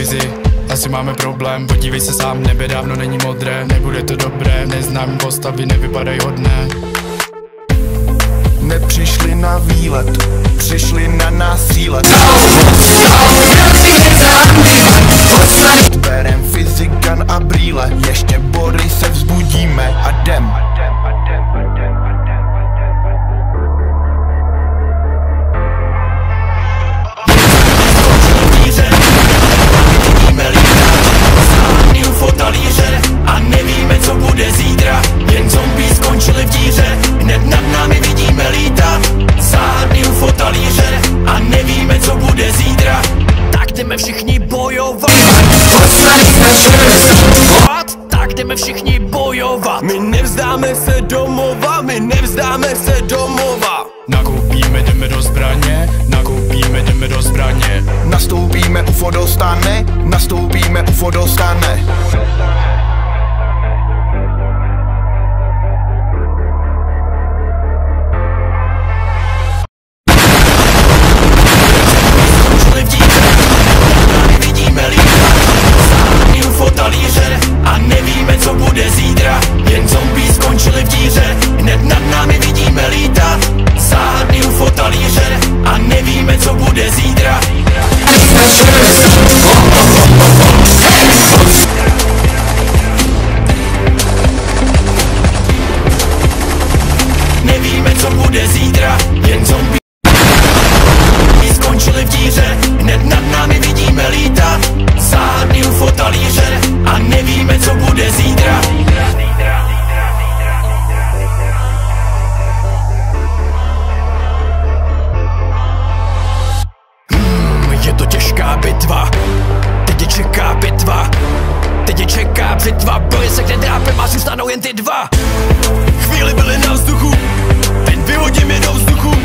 Fizi, asi máme problém, podívej se sám, nebe dávno není modré. Nebude to dobré, neznámý postavy nevypadají hodné. Nepřišli na výlet, přišli na nás cílet. Berem fyzikan a brýle, ještě body se vzbudíme a jdem. A nevíme, co bude zítra, jen zombie skončili v díře, hned nad námi vidíme lítat. Záhadný UFO talíře a nevíme, co bude zítra, tak jdeme všichni bojovat. Tak jdeme všichni bojovat. My nevzdáme se domova, my nevzdáme se domova. Nakoupíme, jdeme do zbraně, nakoupíme, jdeme do zbraně. Nastoupíme, UFO dostane, nastoupíme, UFO dostane. A nevíme, co bude zítra, jen zombie skončili v díře, hned nad námi vidíme lítat. Záhadný UFO talíře a nevíme, co bude zítra. Nevíme, co bude zítra, jen zombie skončili v díře, hned nad námi vidíme lítat. Záhadný UFO talíře a nevíme, co bude zítra. Je to těžká bitva, teď je čeká bitva, teď je čeká bitva. Boje se kde drápem a zůstanou jen ty dva. Chvíli byly na vzduchu, teď vyhodím je do vzduchu.